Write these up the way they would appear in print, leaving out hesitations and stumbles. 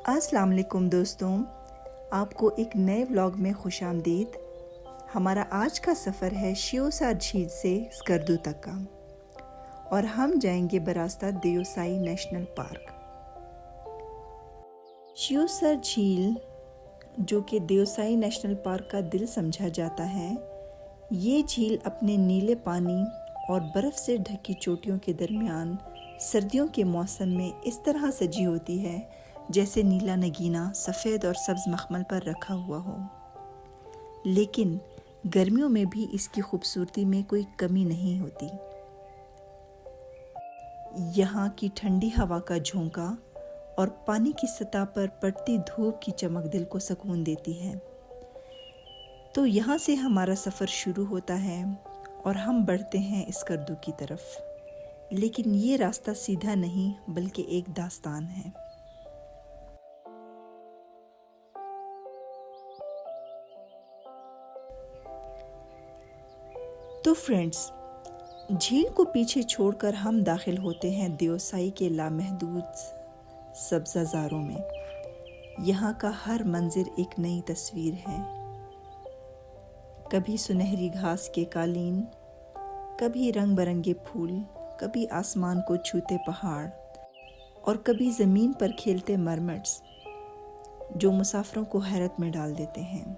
अस्सलाम वालेकुम दोस्तों, आपको एक नए व्लॉग में खुशामदीद। हमारा आज का सफ़र है शियोसार झील से स्कर्दू तक का और हम जाएंगे बरास्ता देओसाई नेशनल पार्क। शियोसार झील, जो कि देओसाई नेशनल पार्क का दिल समझा जाता है, ये झील अपने नीले पानी और बर्फ़ से ढकी चोटियों के दरमियान सर्दियों के मौसम में इस तरह सजी होती है जैसे नीला नगीना सफ़ेद और सब्ज़ मखमल पर रखा हुआ हो। लेकिन गर्मियों में भी इसकी खूबसूरती में कोई कमी नहीं होती। यहाँ की ठंडी हवा का झोंका और पानी की सतह पर पड़ती धूप की चमक दिल को सुकून देती है। तो यहाँ से हमारा सफ़र शुरू होता है और हम बढ़ते हैं स्कर्दू की तरफ। लेकिन ये रास्ता सीधा नहीं बल्कि एक दास्तान है। तो फ्रेंड्स, झील को पीछे छोड़कर हम दाखिल होते हैं देओसाई के लामहदूद सब्ज़ाज़ारों में। यहाँ का हर मंज़र एक नई तस्वीर है। कभी सुनहरी घास के कालीन, कभी रंग बरंगे फूल, कभी आसमान को छूते पहाड़ और कभी ज़मीन पर खेलते मरमट्स जो मुसाफिरों को हैरत में डाल देते हैं।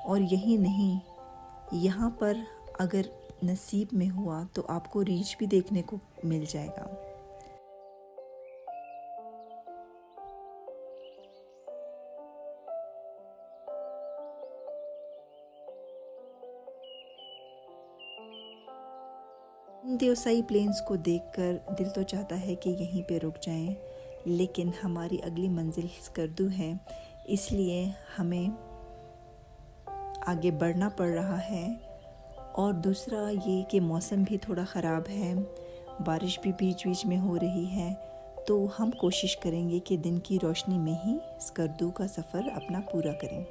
और यही नहीं, यहाँ पर अगर नसीब में हुआ तो आपको रीछ भी देखने को मिल जाएगा। देओसाई प्लेन्स को देखकर दिल तो चाहता है कि यहीं पे रुक जाएं, लेकिन हमारी अगली मंजिल स्कर्दू है, इसलिए हमें आगे बढ़ना पड़ रहा है। और दूसरा ये कि मौसम भी थोड़ा ख़राब है, बारिश भी बीच बीच में हो रही है, तो हम कोशिश करेंगे कि दिन की रोशनी में ही स्कर्दू का सफ़र अपना पूरा करें।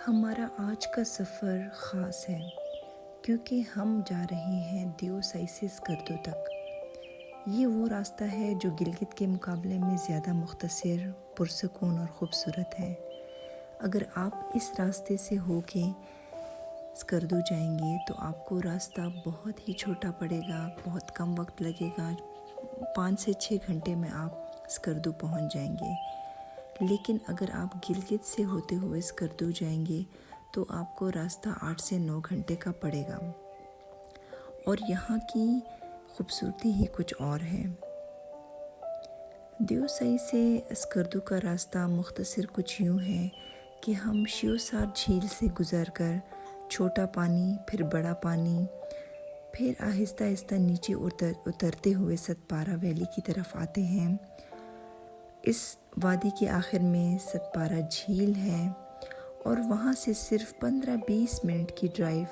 हमारा आज का सफ़र ख़ास है क्योंकि हम जा रहे हैं देओसाई से स्कर्दू तक। ये वो रास्ता है जो गिलगित के मुकाबले में ज़्यादा मुख्तसर, पुरसकून और ख़ूबसूरत है। अगर आप इस रास्ते से होके स्कर्दू जाएंगे तो आपको रास्ता बहुत ही छोटा पड़ेगा, बहुत कम वक्त लगेगा। 5 से 6 घंटे में आप स्कर्दू पहुंच जाएंगे। लेकिन अगर आप गिलगित से होते हुए स्कर्दू जाएंगे तो आपको रास्ता 8 से 9 घंटे का पड़ेगा। और यहाँ की खूबसूरती ही कुछ और है। देओसाई से स्कर्दू का रास्ता मुख्तसर कुछ यूँ है कि हम शियोसार झील से गुज़रकर छोटा पानी, फिर बड़ा पानी, फिर आहिस्ता आहिस्ता नीचे उतरते हुए सतपारा वैली की तरफ आते हैं। इस वादी के आखिर में सतपारा झील है और वहाँ से सिर्फ 15-20 मिनट की ड्राइव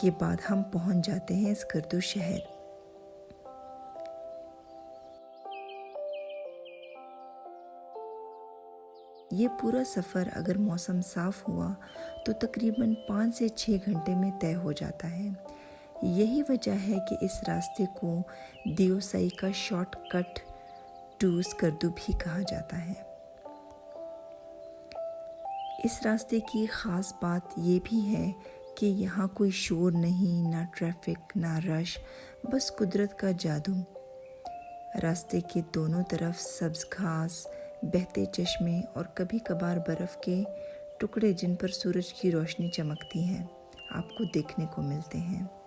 के बाद हम पहुँच जाते हैं स्कर्दू शहर। ये पूरा सफ़र अगर मौसम साफ़ हुआ तो तकरीबन 5 से 6 घंटे में तय हो जाता है। यही वजह है कि इस रास्ते को देओसाई का शॉर्टकट टू स्कर्दू भी कहा जाता है। इस रास्ते की ख़ास बात ये भी है कि यहाँ कोई शोर नहीं, ना ट्रैफिक, ना रश, बस कुदरत का जादू। रास्ते के दोनों तरफ सब्ज़ घास, बहते चश्मे और कभी कभार बर्फ़ के टुकड़े जिन पर सूरज की रोशनी चमकती है आपको देखने को मिलते हैं।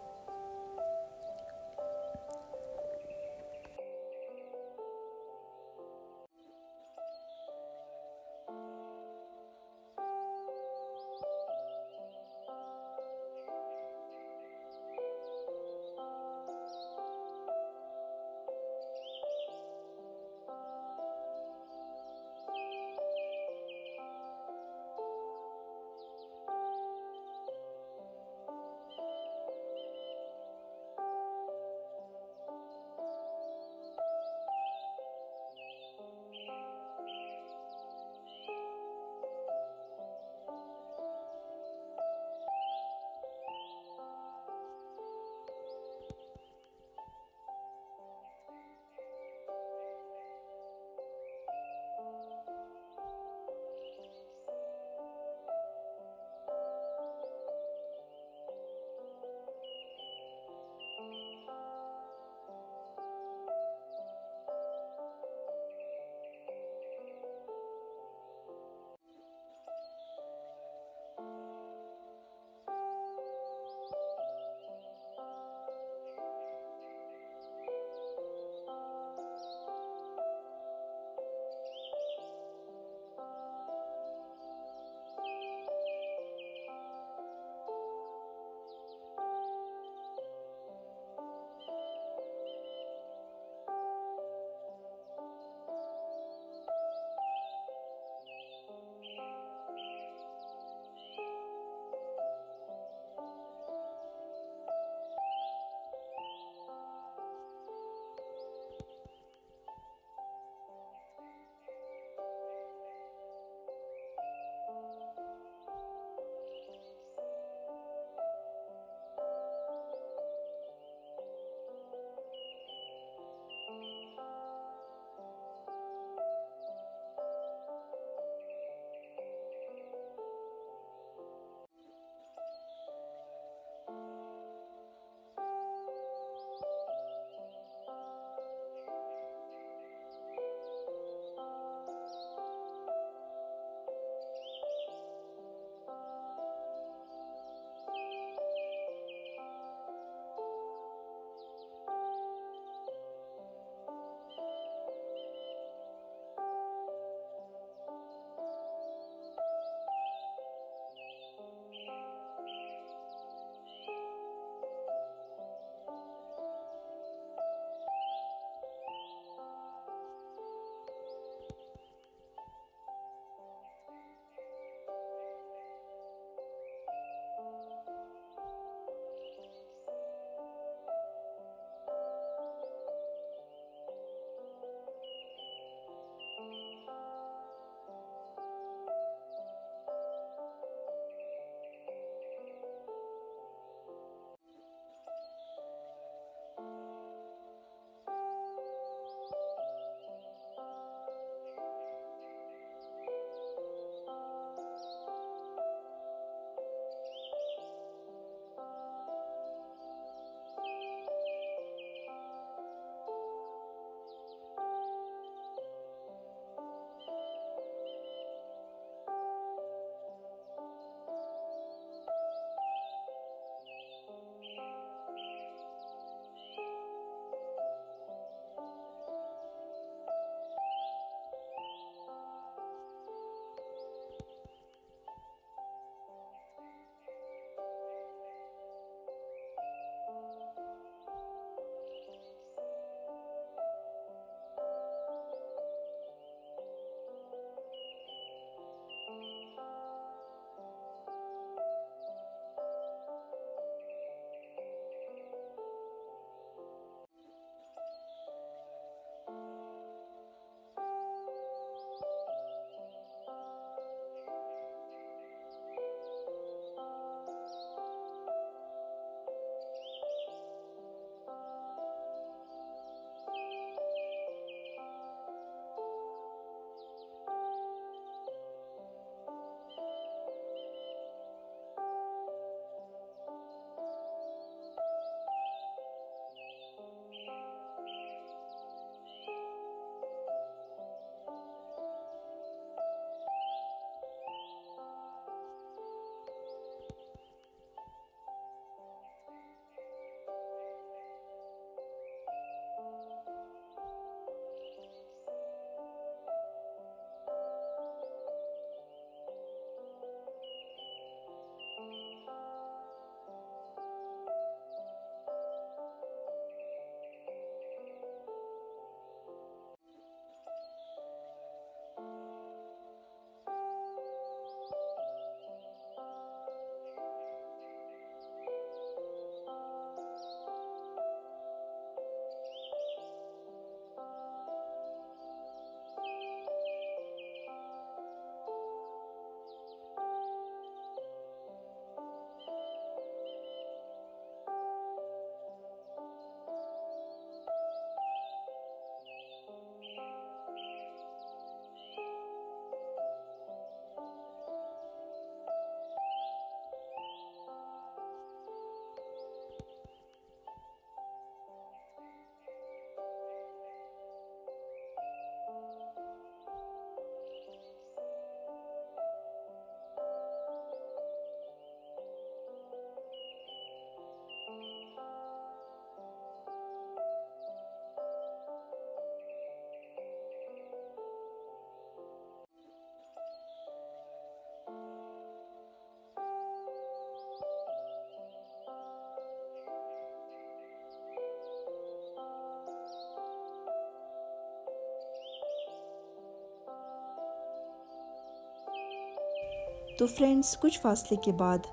तो फ्रेंड्स, कुछ फासले के बाद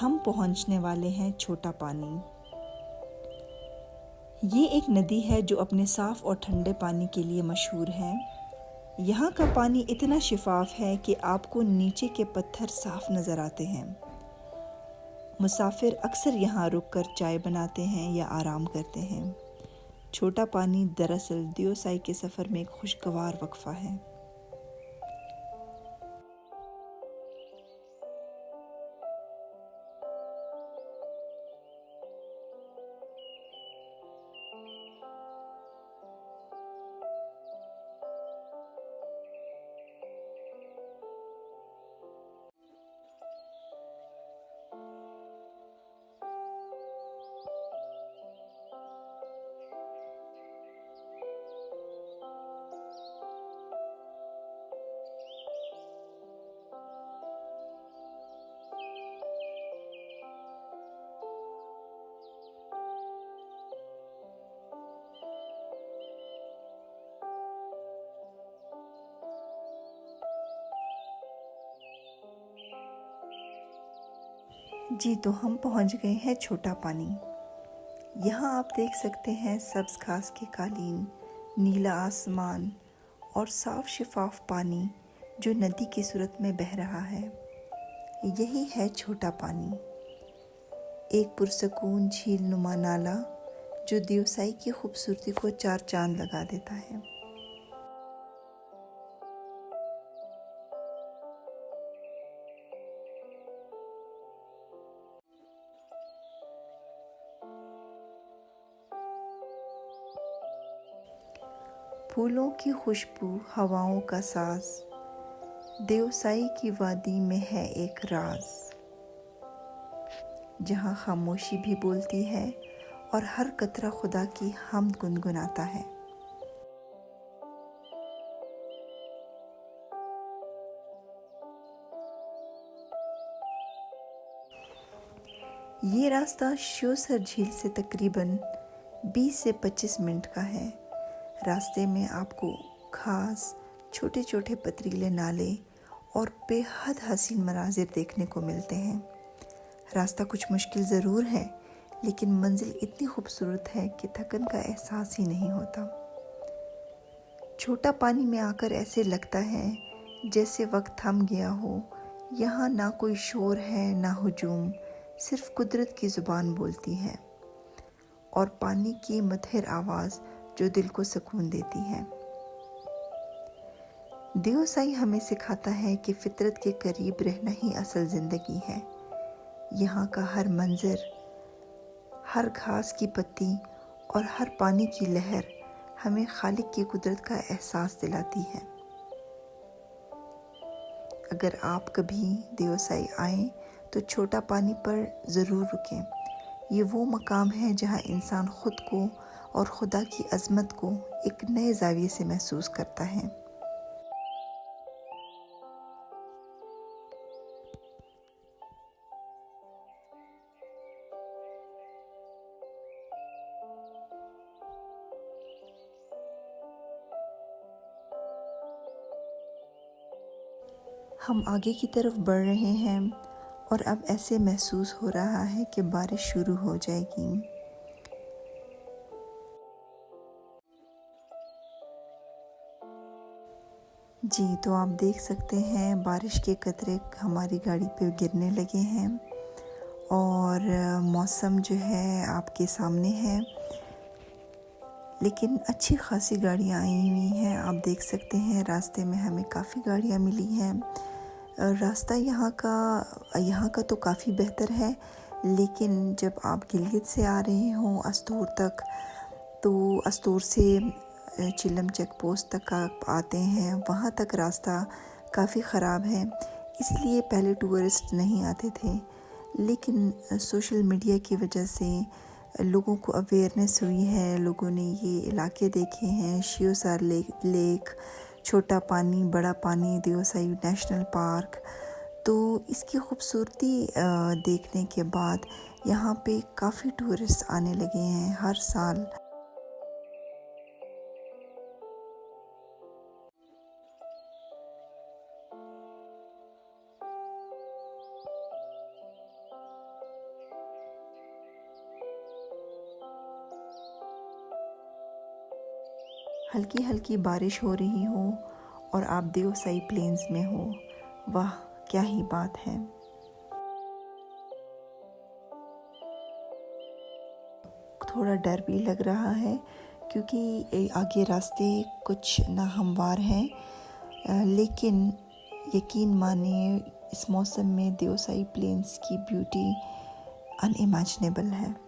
हम पहुंचने वाले हैं छोटा पानी। ये एक नदी है जो अपने साफ और ठंडे पानी के लिए मशहूर है। यहाँ का पानी इतना शिफाफ है कि आपको नीचे के पत्थर साफ नज़र आते हैं। मुसाफिर अक्सर यहाँ रुककर चाय बनाते हैं या आराम करते हैं। छोटा पानी दरअसल दियोसाई के सफ़र में एक खुशगवार वक्फा है। जी, तो हम पहुंच गए हैं छोटा पानी। यहाँ आप देख सकते हैं सब्ज घास के कालीन, नीला आसमान और साफ शिफाफ पानी जो नदी की सूरत में बह रहा है। यही है छोटा पानी, एक पुरसकून झील नुमा नाला जो दियोसाई की खूबसूरती को चार चांद लगा देता है। फूलों की खुशबू, हवाओं का साज, दियोसाई की वादी में है एक राज, जहाँ खामोशी भी बोलती है और हर कतरा खुदा की हमद गुनगुनाता है। ये रास्ता श्योसर झील से तकरीबन 20 से 25 मिनट का है। रास्ते में आपको घास, छोटे छोटे पथरीले नाले और बेहद हसीन मनाजिर देखने को मिलते हैं। रास्ता कुछ मुश्किल ज़रूर है, लेकिन मंजिल इतनी खूबसूरत है कि थकन का एहसास ही नहीं होता। छोटा पानी में आकर ऐसे लगता है जैसे वक्त थम गया हो। यहाँ ना कोई शोर है, ना हुजूम, सिर्फ कुदरत की ज़ुबान बोलती है और पानी की मधुर आवाज़ जो दिल को सुकून देती है। दियोसाई हमें सिखाता है कि फितरत के करीब रहना ही असल ज़िंदगी है। यहाँ का हर मंजर, हर घास की पत्ती और हर पानी की लहर हमें खालिक की कुदरत का एहसास दिलाती है। अगर आप कभी दियोसाई आएँ तो छोटा पानी पर ज़रूर रुकें। ये वो मकाम है जहाँ इंसान खुद को और खुदा की अज़मत को एक नए ज़ाविये से महसूस करता है। हम आगे की तरफ बढ़ रहे हैं और अब ऐसे महसूस हो रहा है कि बारिश शुरू हो जाएगी। जी, तो आप देख सकते हैं बारिश के कतरे हमारी गाड़ी पे गिरने लगे हैं और मौसम जो है आपके सामने है, लेकिन अच्छी खासी गाड़ियाँ आई हुई हैं। आप देख सकते हैं रास्ते में हमें काफ़ी गाड़ियाँ मिली हैं। रास्ता यहाँ का तो काफ़ी बेहतर है, लेकिन जब आप गिलगित से आ रहे हों अस्तूर तक, तो अस्तूर से चिलम चेक पोस्ट तक आप आते हैं, वहाँ तक रास्ता काफ़ी ख़राब है। इसलिए पहले टूरिस्ट नहीं आते थे, लेकिन सोशल मीडिया की वजह से लोगों को अवेयरनेस हुई है। लोगों ने ये इलाके देखे हैं, शियोसार लेक, छोटा पानी, बड़ा पानी, दियोसाई नेशनल पार्क। तो इसकी खूबसूरती देखने के बाद यहाँ पे काफ़ी टूरिस्ट आने लगे हैं हर साल। हल्की हल्की बारिश हो रही हो और आप देवसाई प्लेन्स में हो, वाह क्या ही बात है। थोड़ा डर भी लग रहा है क्योंकि आगे रास्ते कुछ नाहमवार हैं, लेकिन यकीन मानिए इस मौसम में देवसाई प्लेन्स की ब्यूटी अनइमेजिनेबल है।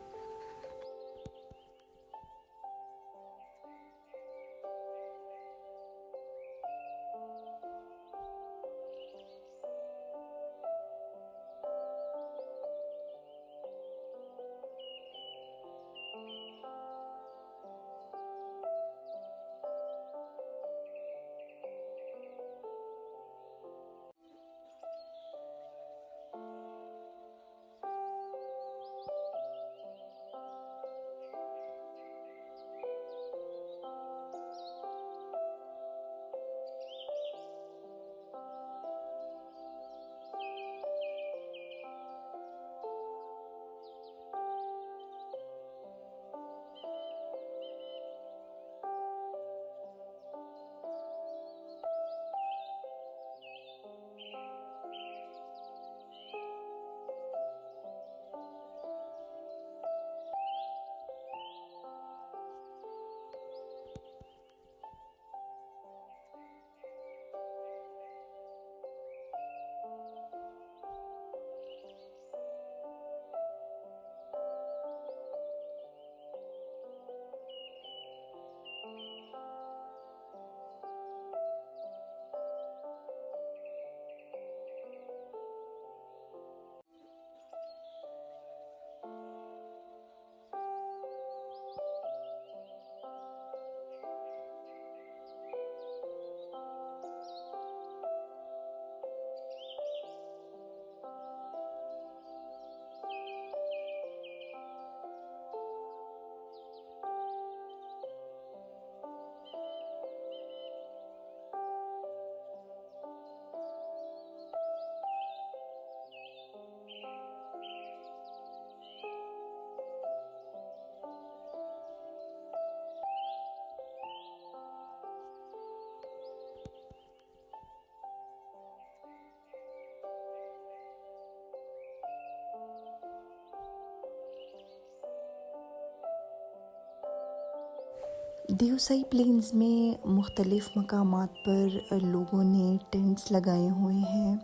देवसाई प्लेन्स में मुख्तलिफ़ मकामात पर लोगों ने टेंट्स लगाए हुए हैं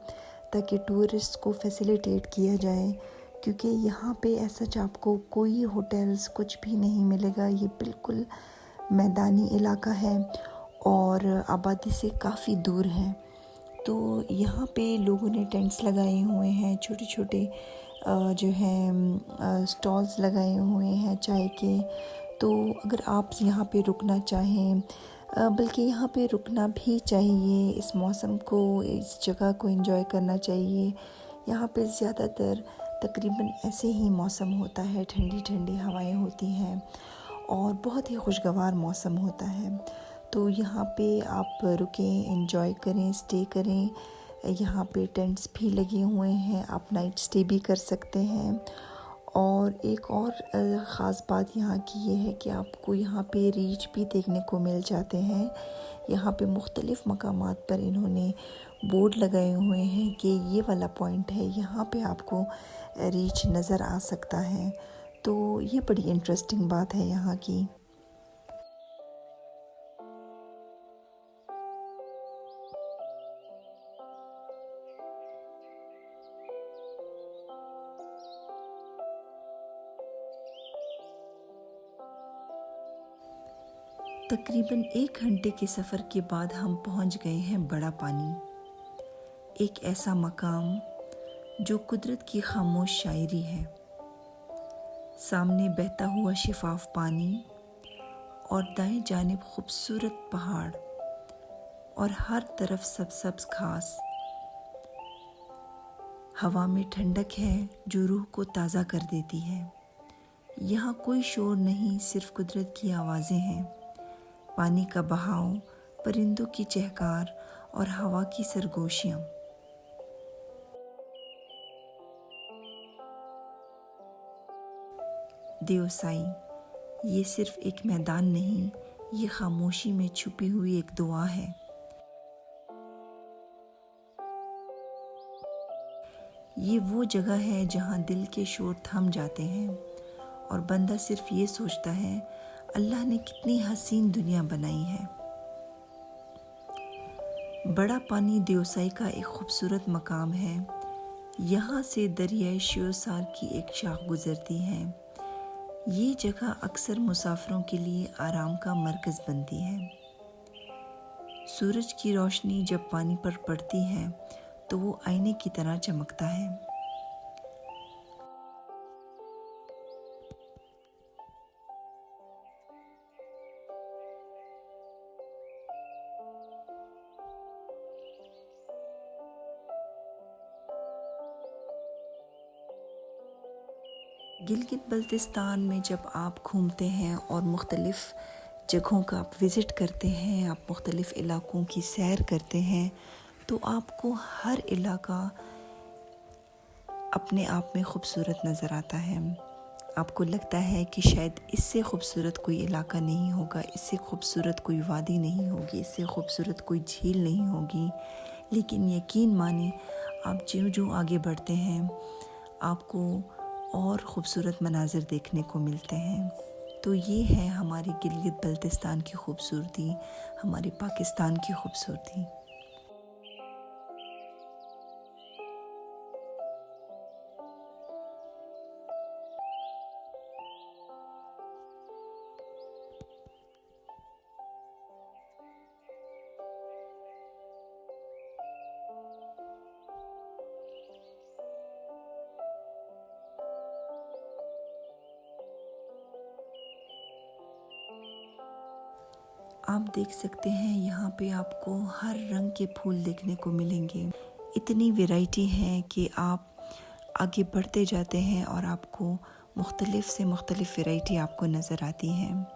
ताकि टूरिस्ट को फैसिलिटेट किया जाए, क्योंकि यहाँ पे ऐसा आपको कोई होटल्स कुछ भी नहीं मिलेगा। ये बिल्कुल मैदानी इलाका है और आबादी से काफ़ी दूर है। तो यहाँ पे लोगों ने टेंट्स लगाए हुए हैं, छोटे छोटे जो हैं स्टॉल्स लगाए हुए हैं चाय के। तो अगर आप यहाँ पे रुकना चाहें, बल्कि यहाँ पे रुकना भी चाहिए, इस मौसम को, इस जगह को एंजॉय करना चाहिए। यहाँ पे ज़्यादातर तकरीबन ऐसे ही मौसम होता है, ठंडी ठंडी हवाएं होती हैं और बहुत ही खुशगवार मौसम होता है। तो यहाँ पे आप रुकें, एंजॉय करें, स्टे करें। यहाँ पे टेंट्स भी लगे हुए हैं, आप नाइट स्टे भी कर सकते हैं। और एक और ख़ास बात यहाँ की ये है कि आपको यहाँ पे रीच भी देखने को मिल जाते हैं। यहाँ पे मुख्तलिफ़ मकामात पर इन्होंने बोर्ड लगाए हुए हैं कि ये वाला पॉइंट है, यहाँ पे आपको रीच नज़र आ सकता है। तो ये बड़ी इंटरेस्टिंग बात है यहाँ की। तकरीबन 1 घंटे के सफ़र के बाद हम पहुंच गए हैं बड़ा पानी, एक ऐसा मकाम जो कुदरत की खामोश शायरी है। सामने बहता हुआ शिफाफ पानी और दाएं जानिब खूबसूरत पहाड़ और हर तरफ सब्ज़ घास। हवा में ठंडक है जो रूह को ताज़ा कर देती है। यहाँ कोई शोर नहीं, सिर्फ कुदरत की आवाज़ें हैं। पानी का बहाव, परिंदों की चहकार और हवा की सरगोशियाँ। देवसाई ये सिर्फ एक मैदान नहीं, ये खामोशी में छुपी हुई एक दुआ है। ये वो जगह है जहाँ दिल के शोर थम जाते हैं और बंदा सिर्फ ये सोचता है, अल्लाह ने कितनी हसीन दुनिया बनाई है। बड़ा पानी देवसाई का एक खूबसूरत मकाम है। यहाँ से दरियाई श्योसार की एक शाख गुजरती है। ये जगह अक्सर मुसाफिरों के लिए आराम का मरकज़ बनती है। सूरज की रोशनी जब पानी पर पड़ती है तो वो आईने की तरह चमकता है। गिलगित बल्तिस्तान में जब आप घूमते हैं और मुख्तलिफ़ जगहों का आप विज़िट करते हैं, आप मुख्तलिफ़ इलाक़ों की सैर करते हैं, तो आपको हर इलाका अपने आप में ख़ूबसूरत नज़र आता है। आपको लगता है कि शायद इससे ख़ूबसूरत कोई इलाका नहीं होगा, इससे ख़ूबसूरत कोई वादी नहीं होगी, इससे ख़ूबसूरत कोई झील नहीं होगी। लेकिन यकीन माने, आप ज्यों-ज्यों आगे बढ़ते हैं, आपको और ख़ूबसूरत मनाज़िर देखने को मिलते हैं। तो ये है हमारी गिलगित बल्तिस्तान की खूबसूरती, हमारे पाकिस्तान की खूबसूरती। आप देख सकते हैं यहाँ पे आपको हर रंग के फूल देखने को मिलेंगे। इतनी वैरायटी है कि आप आगे बढ़ते जाते हैं और आपको मुख्तलिफ़ से मुख्तलिफ़ वैरायटी आपको नज़र आती हैं।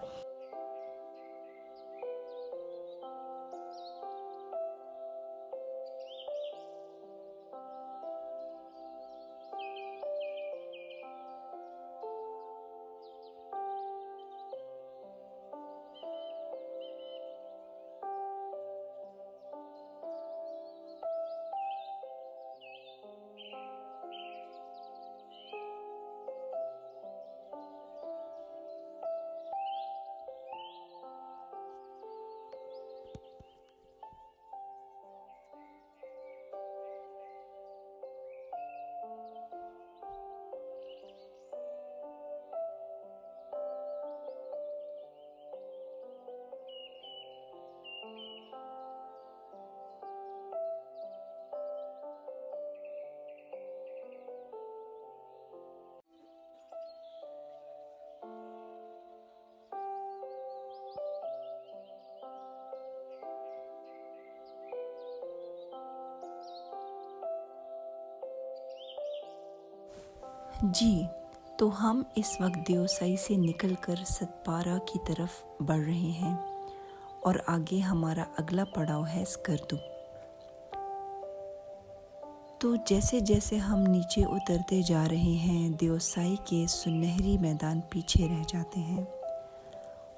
जी, तो हम इस वक्त देवसाई से निकलकर सतपारा की तरफ बढ़ रहे हैं और आगे हमारा अगला पड़ाव है स्कर्दू। तो जैसे जैसे हम नीचे उतरते जा रहे हैं, देवसाई के सुनहरी मैदान पीछे रह जाते हैं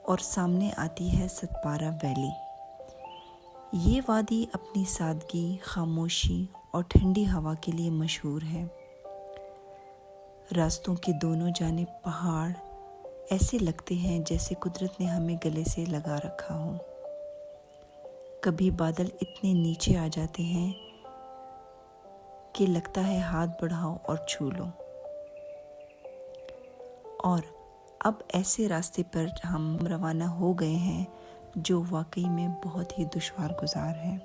और सामने आती है सतपारा वैली। ये वादी अपनी सादगी, खामोशी और ठंडी हवा के लिए मशहूर है। रास्तों के दोनों जानिब पहाड़ ऐसे लगते हैं जैसे कुदरत ने हमें गले से लगा रखा हो। कभी बादल इतने नीचे आ जाते हैं कि लगता है हाथ बढ़ाओ और छू लो। और अब ऐसे रास्ते पर हम रवाना हो गए हैं जो वाकई में बहुत ही दुश्वार गुजार है।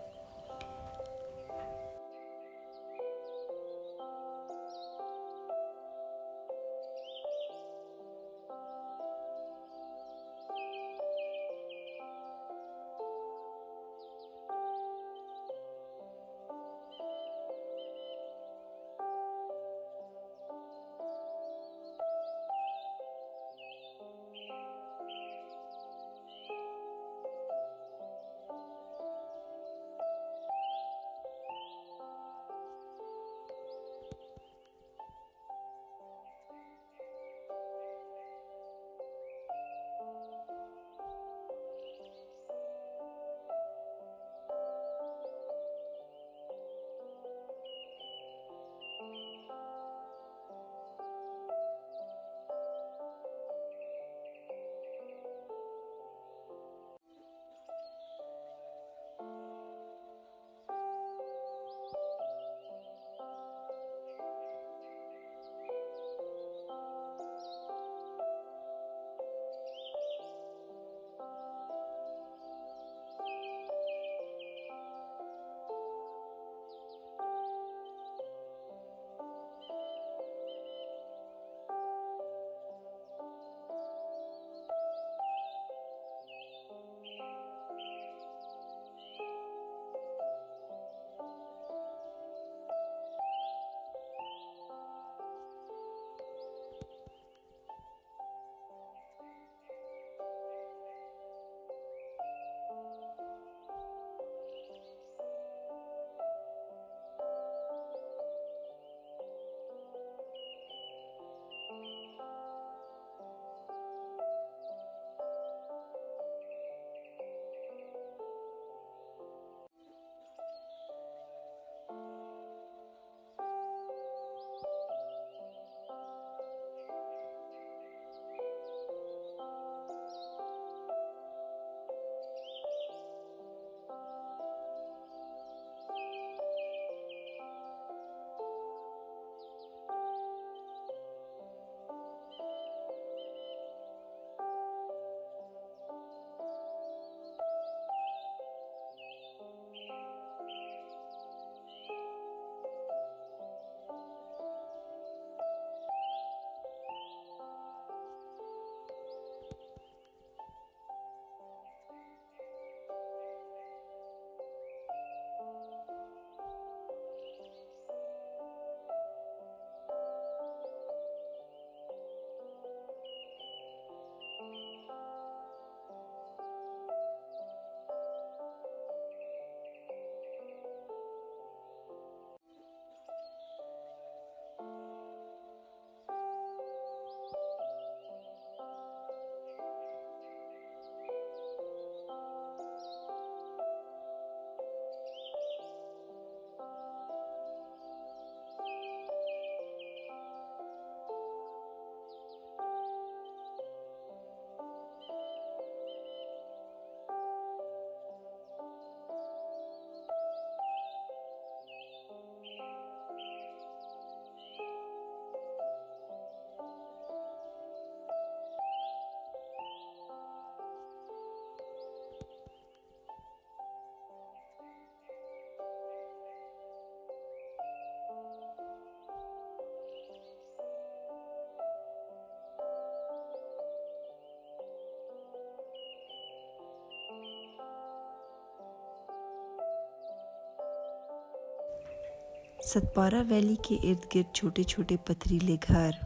सतपारा वैली के इर्द गिर्द छोटे छोटे पथरीले घर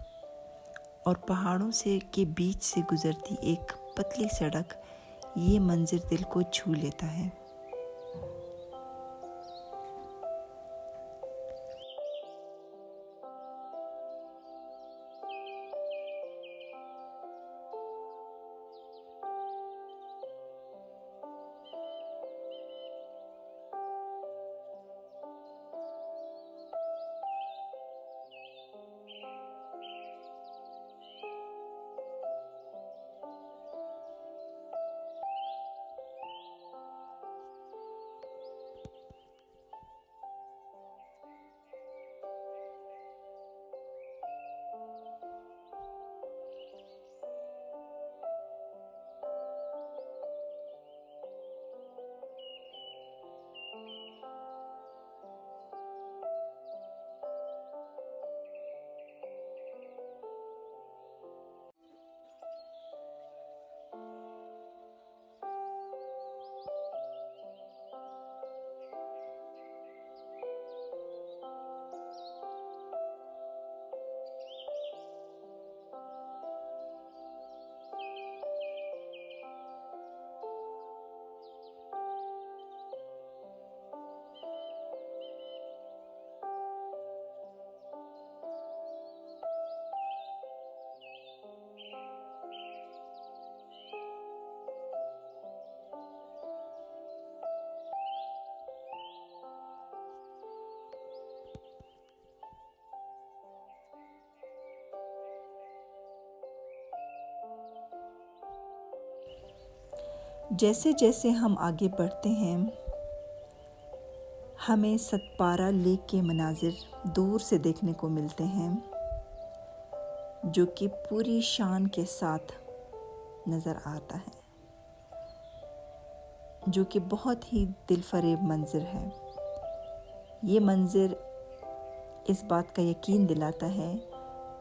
और पहाड़ों से के बीच से गुजरती एक पतली सड़क, ये मंजर दिल को छू लेता है। जैसे जैसे हम आगे बढ़ते हैं, हमें सतपारा लेक के मनाजिर दूर से देखने को मिलते हैं, जो कि पूरी शान के साथ नज़र आता है, जो कि बहुत ही दिलफरेब मंज़र है। ये मंज़र इस बात का यकीन दिलाता है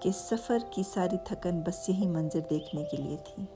कि सफ़र की सारी थकन बस यही मंज़र देखने के लिए थी।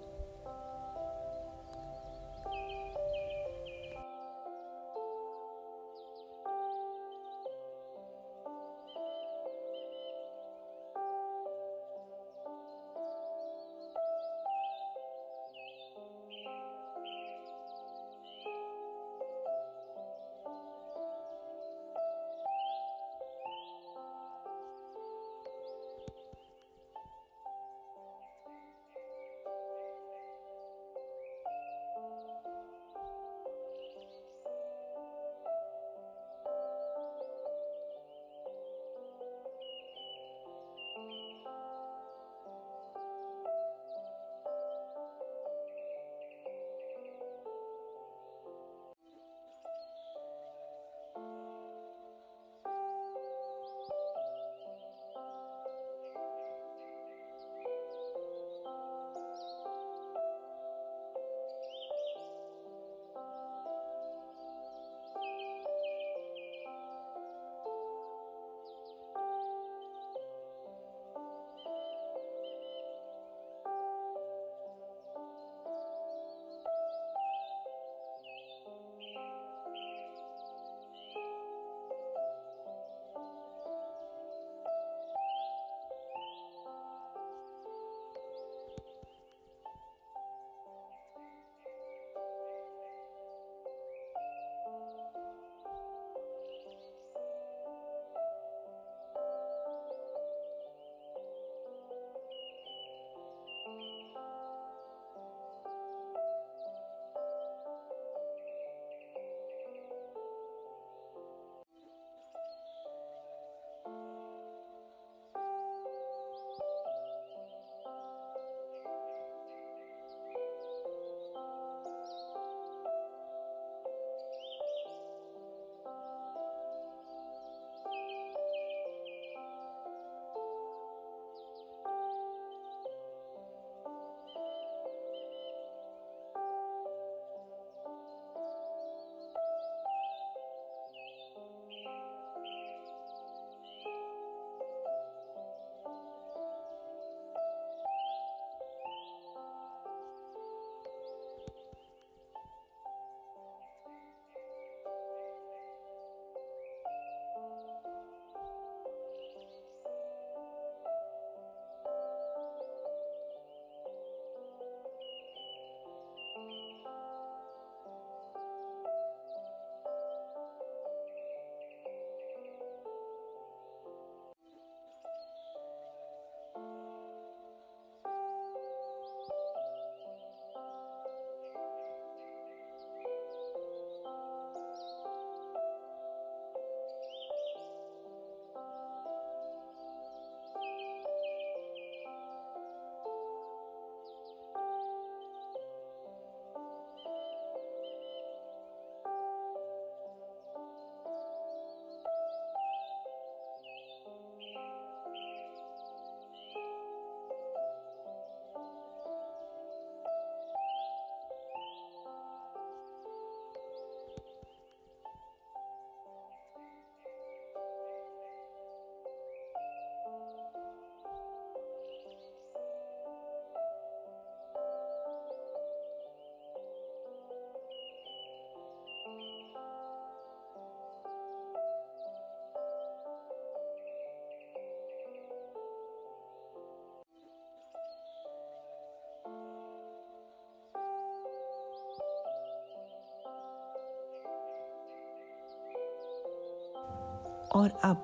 और अब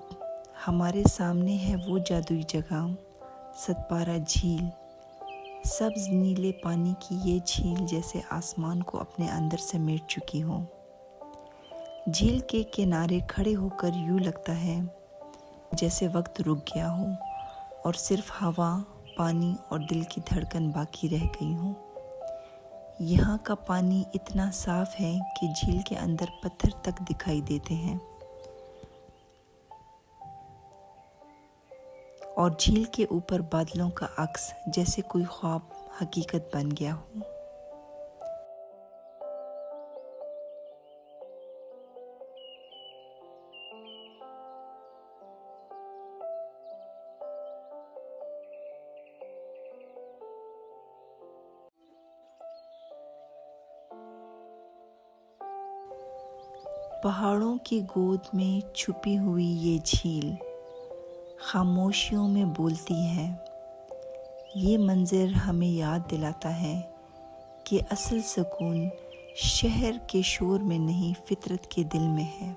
हमारे सामने है वो जादुई जगह, सतपारा झील। सब्ज नीले पानी की ये झील जैसे आसमान को अपने अंदर समेट चुकी हो। झील के किनारे खड़े होकर यूँ लगता है जैसे वक्त रुक गया हो और सिर्फ हवा, पानी और दिल की धड़कन बाकी रह गई हो। यहाँ का पानी इतना साफ है कि झील के अंदर पत्थर तक दिखाई देते हैं और झील के ऊपर बादलों का अक्स जैसे कोई ख्वाब हकीकत बन गया हो। पहाड़ों की गोद में छुपी हुई ये झील खामोशियों में बोलती है। ये मंज़र हमें याद दिलाता है कि असल सुकून शहर के शोर में नहीं, फितरत के दिल में है।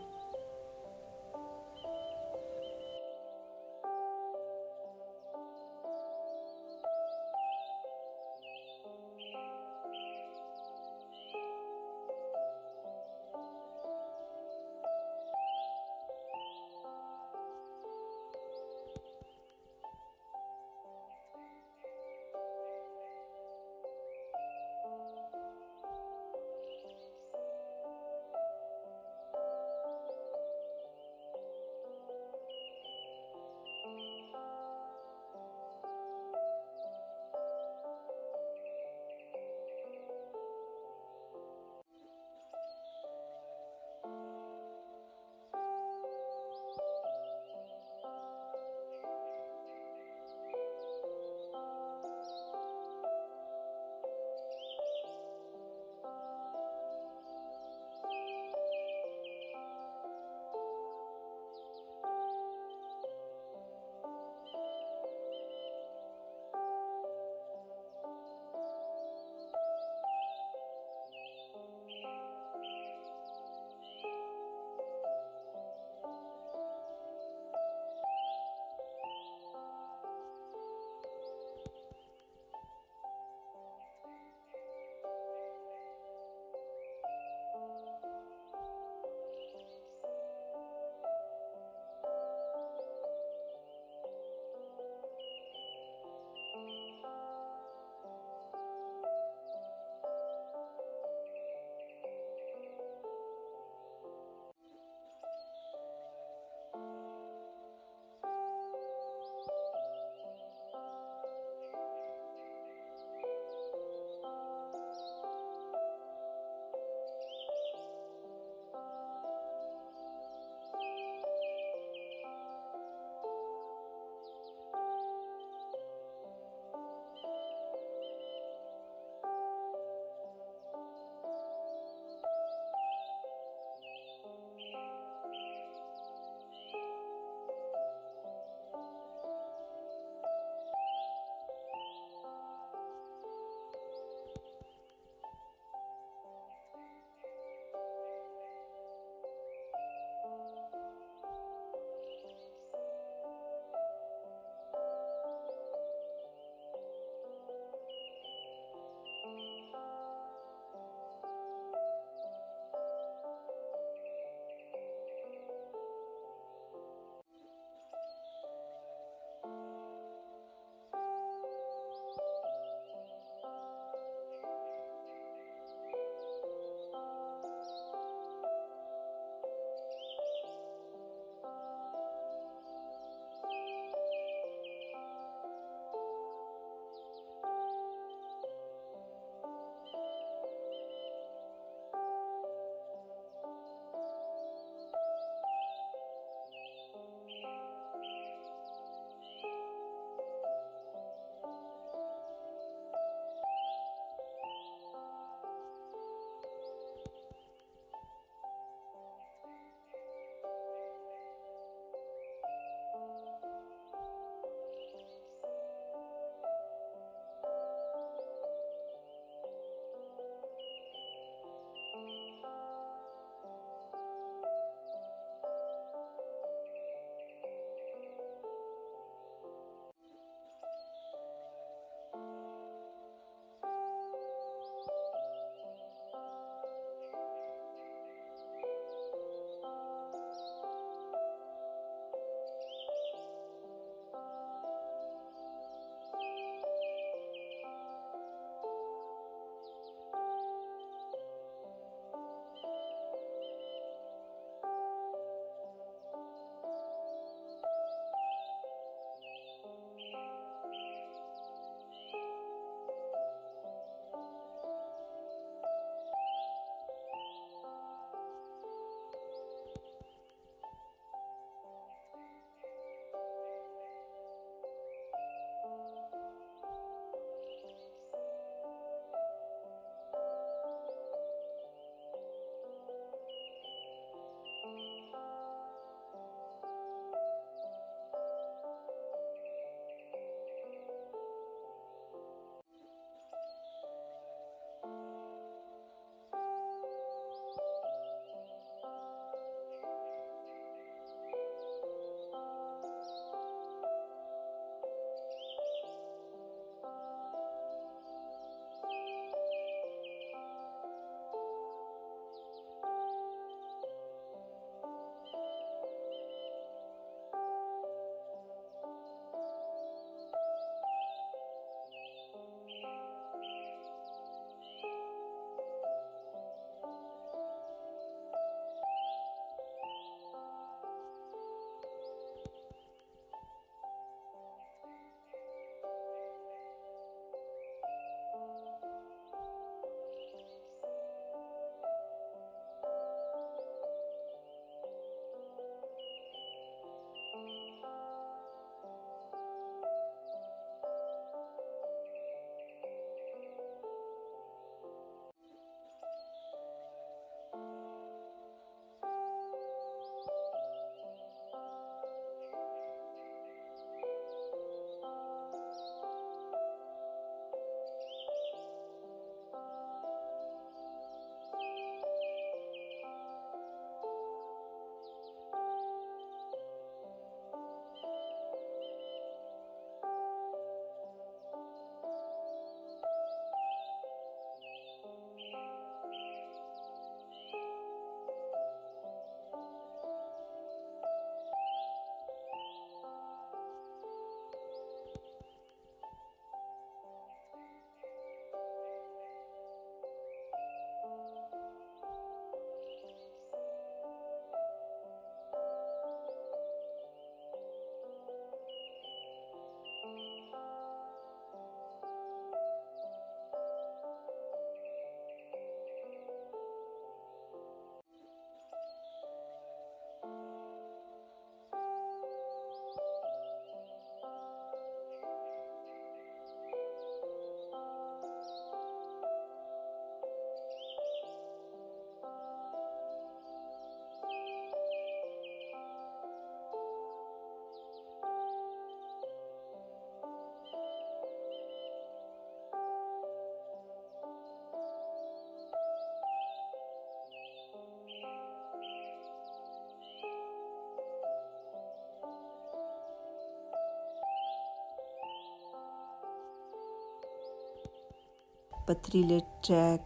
पथरीले ट्रैक,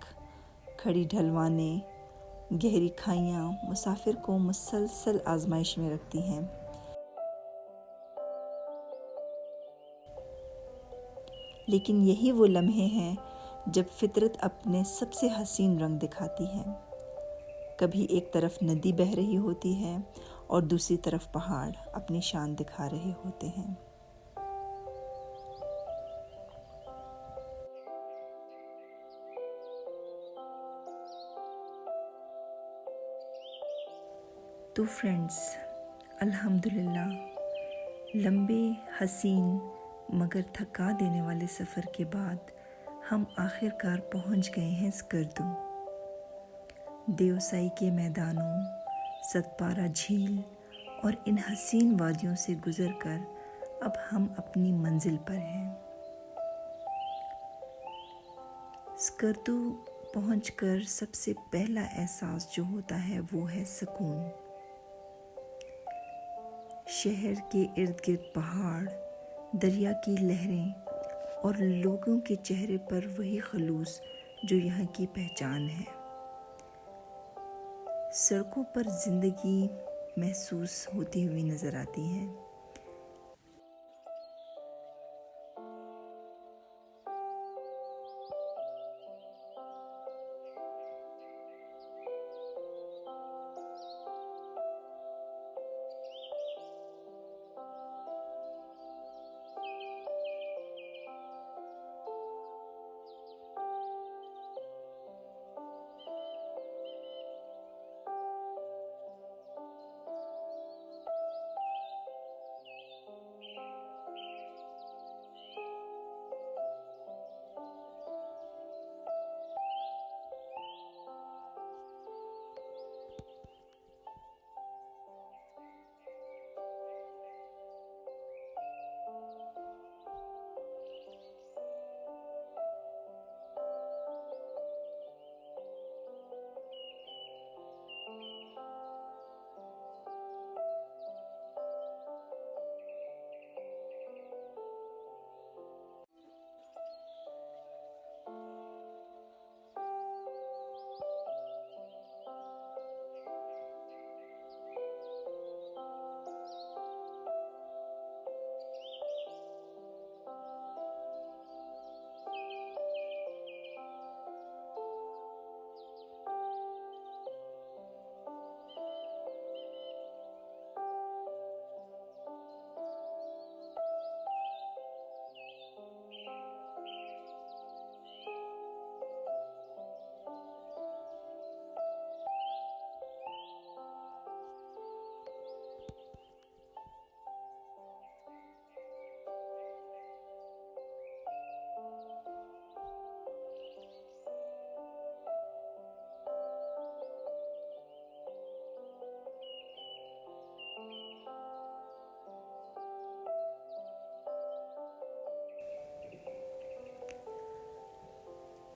खड़ी ढलवानें, गहरी खाइयाँ मुसाफिर को मुसलसल आजमाइश में रखती हैं। लेकिन यही वो लम्हे हैं जब फितरत अपने सबसे हसीन रंग दिखाती है। कभी एक तरफ नदी बह रही होती है और दूसरी तरफ पहाड़ अपनी शान दिखा रहे होते हैं। तो फ्रेंड्स, अल्हम्दुलिल्लाह, लंबे, हसीन मगर थका देने वाले सफ़र के बाद हम आखिरकार पहुंच गए हैं स्कर्दू। देवसाई के मैदानों, सतपारा झील और इन हसीन वादियों से गुज़रकर अब हम अपनी मंजिल पर हैं। स्कर्दू पहुंचकर सबसे पहला एहसास जो होता है वो है सुकून। शहर के इर्द गिर्द पहाड़, दरिया की लहरें और लोगों के चेहरे पर वही खलूस जो यहाँ की पहचान है। सड़कों पर जिंदगी महसूस होती हुई नजर आती है।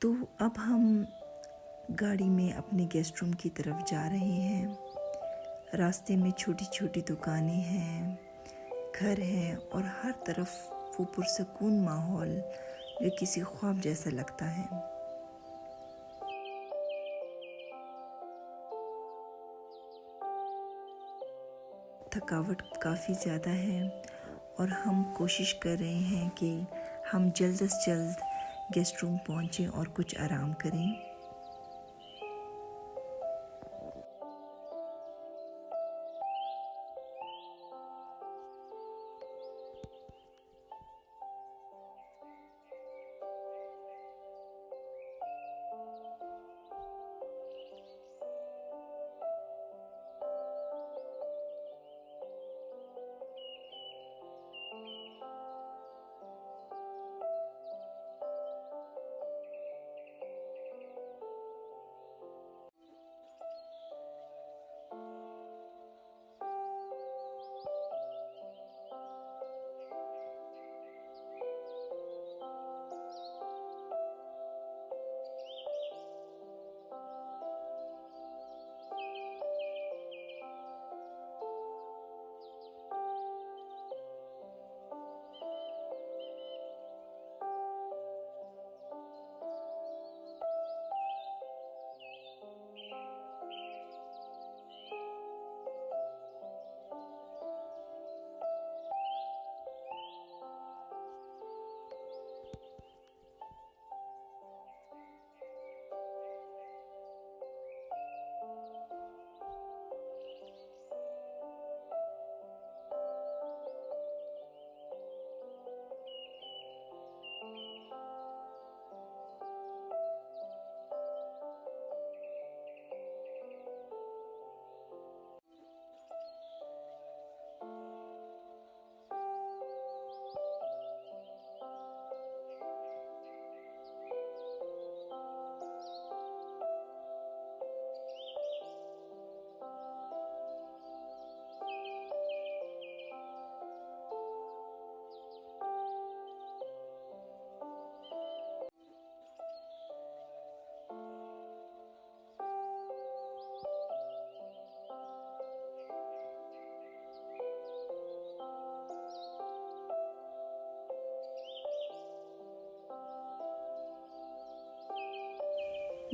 तो अब हम गाड़ी में अपने गेस्ट रूम की तरफ जा रहे हैं। रास्ते में छोटी छोटी दुकानें हैं, घर हैं और हर तरफ वो पुरसकून माहौल जो किसी ख्वाब जैसा लगता है। थकावट काफ़ी ज़्यादा है और हम कोशिश कर रहे हैं कि हम जल्द से जल्द गेस्ट रूम पहुँचें और कुछ आराम करें।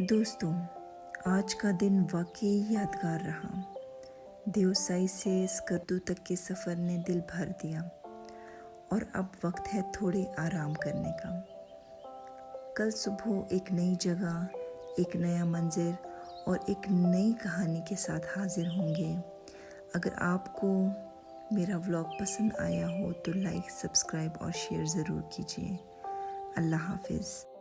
दोस्तों, आज का दिन वाकई यादगार रहा। देवसाई से स्कर्दू तक के सफ़र ने दिल भर दिया और अब वक्त है थोड़े आराम करने का। कल सुबह एक नई जगह, एक नया मंज़र और एक नई कहानी के साथ हाजिर होंगे। अगर आपको मेरा व्लॉग पसंद आया हो तो लाइक, सब्सक्राइब और शेयर ज़रूर कीजिए। अल्लाह हाफिज़।